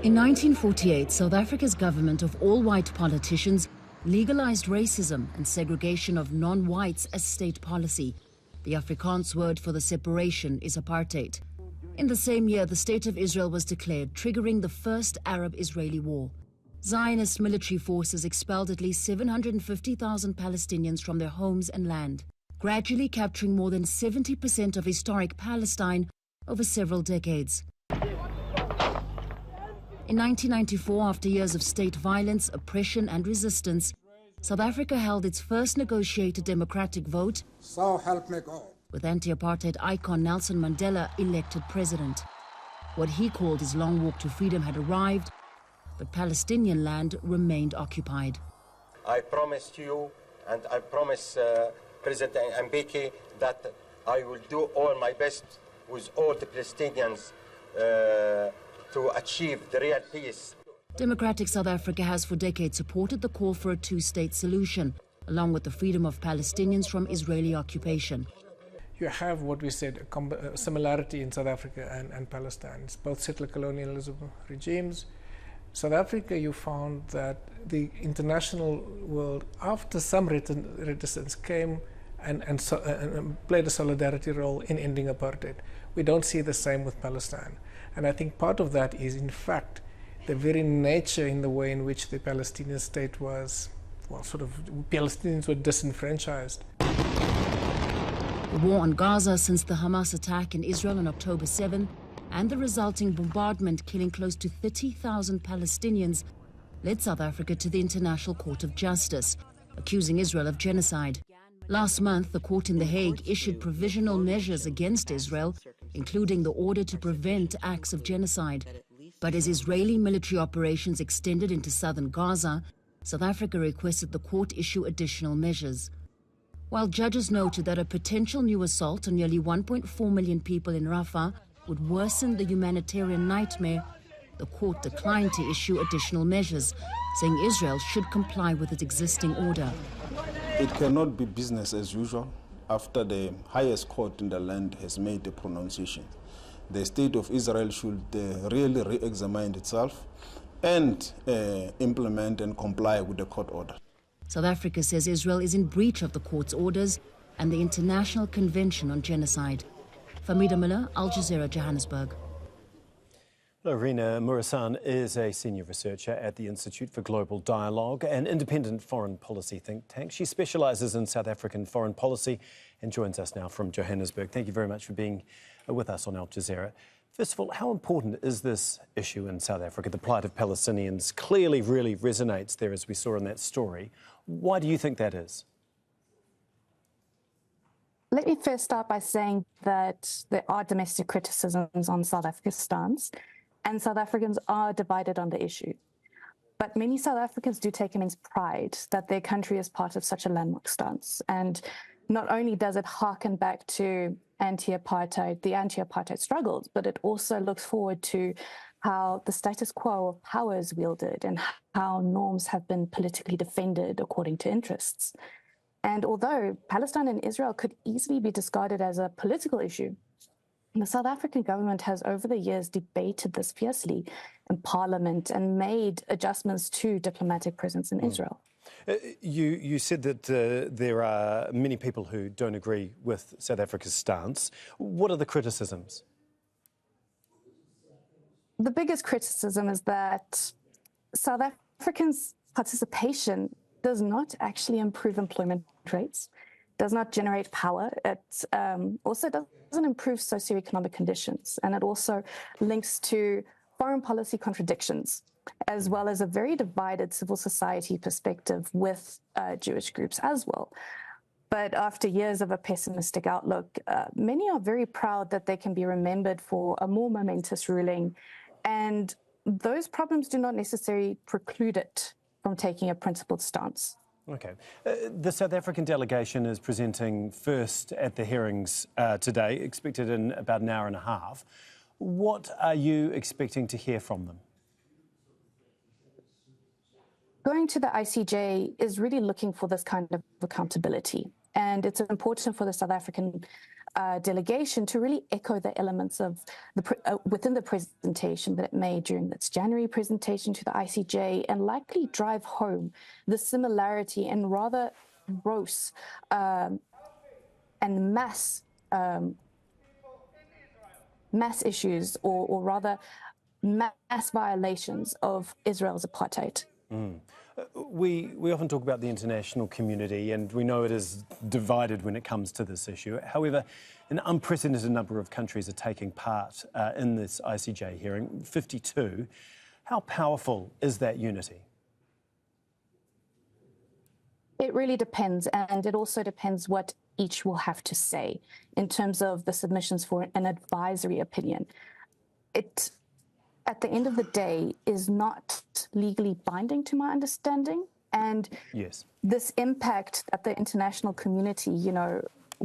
In 1948, South Africa's government of all-white politicians legalized racism and segregation of non-whites as state policy. The Afrikaans word for the separation is apartheid. In the same year, the State of Israel was declared, triggering the first Arab-Israeli war. Zionist military forces expelled at least 750,000 Palestinians from their homes and land, gradually capturing more than 70% of historic Palestine over several decades. In 1994, after years of state violence, oppression and resistance, South Africa held its first negotiated democratic vote, so help me God, with anti-apartheid icon Nelson Mandela elected president. What he called his long walk to freedom had arrived, but Palestinian land remained occupied. I promise to you, and I promise President Mbeki, that I will do all my best with all the Palestinians to achieve the real peace. Democratic South Africa has for decades supported the call for a two-state solution, along with the freedom of Palestinians from Israeli occupation. You have what we said, a similarity in South Africa and Palestine. It's both settler colonialism regimes. South Africa, you found that the international world, after some reticence, came and played a solidarity role in ending apartheid. We don't see the same with Palestine. And I think part of that is, in fact, the very nature in the way in which the Palestinian state was, well, Palestinians were disenfranchised. The war on Gaza since the Hamas attack in Israel on October 7 and the resulting bombardment killing close to 30,000 Palestinians led South Africa to the International Court of Justice, accusing Israel of genocide. Last month, the court in The Hague issued provisional measures against Israel, including the order to prevent acts of genocide. But as Israeli military operations extended into southern Gaza, South Africa requested the court issue additional measures. While judges noted that a potential new assault on nearly 1.4 million people in Rafah would worsen the humanitarian nightmare, the court declined to issue additional measures, saying Israel should comply with its existing order. It cannot be business as usual after the highest court in the land has made a pronunciation. The state of Israel should really re-examine itself and implement and comply with the court order. South Africa says Israel is in breach of the court's orders and the International Convention on Genocide. Fahmida Miller, Al Jazeera, Johannesburg. Arina Muresan is a senior researcher at the Institute for Global Dialogue, an independent foreign policy think tank. She specialises in South African foreign policy and joins us now from Johannesburg. Thank you very much for being with us on Al Jazeera. First of all, how important is this issue in South Africa? The plight of Palestinians clearly really resonates there, as we saw in that story. Why do you think that is? Let me first start by saying that there are domestic criticisms on South Africa's stance, and South Africans are divided on the issue. But many South Africans do take immense pride that their country is part of such a landmark stance. And not only does it harken back to the anti-apartheid struggles, but it also looks forward to how the status quo of power is wielded and how norms have been politically defended according to interests. And although Palestine and Israel could easily be discarded as a political issue, the South African government has over the years debated this fiercely in parliament and made adjustments to diplomatic presence in Israel. You said that there are many people who don't agree with South Africa's stance. What are the criticisms? The biggest criticism is that South Africans' participation does not actually improve employment rates, does not generate power. It also doesn't improve socioeconomic conditions, and it also links to foreign policy contradictions, as well as a very divided civil society perspective with Jewish groups as well. But after years of a pessimistic outlook, many are very proud that they can be remembered for a more momentous ruling, and those problems do not necessarily preclude it from taking a principled stance. Okay. The South African delegation is presenting first at the hearings today, expected in about an hour and a half. What are you expecting to hear from them? Going to the ICJ is really looking for this kind of accountability. And it's important for the South African delegation to really echo the elements of within the presentation that it made during its January presentation to the ICJ, and likely drive home the similarity and rather gross and mass issues, or rather mass violations of Israel's apartheid. We often talk about the international community, and we know it is divided when it comes to this issue. However, an unprecedented number of countries are taking part in this ICJ hearing, 52. How powerful is that unity? It really depends, and it also depends what each will have to say in terms of the submissions for an advisory opinion. It, at the end of the day, is not legally binding to my understanding. And yes, this impact at the international community, you know,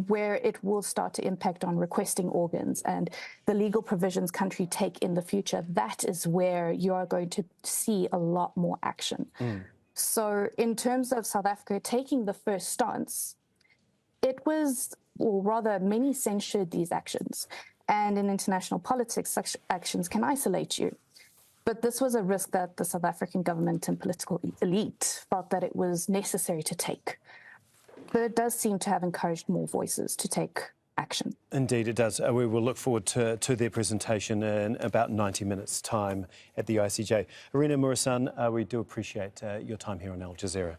where it will start to impact on requesting organs and the legal provisions countries take in the future, that is where you are going to see a lot more action. So in terms of South Africa taking the first stance, it was, or rather many censured these actions. And in international politics, such actions can isolate you. But this was a risk that the South African government and political elite felt that it was necessary to take. But it does seem to have encouraged more voices to take action. Indeed, it does. We will look forward to their presentation in about 90 minutes' time at the ICJ. Arina Muresan, we do appreciate your time here on Al Jazeera.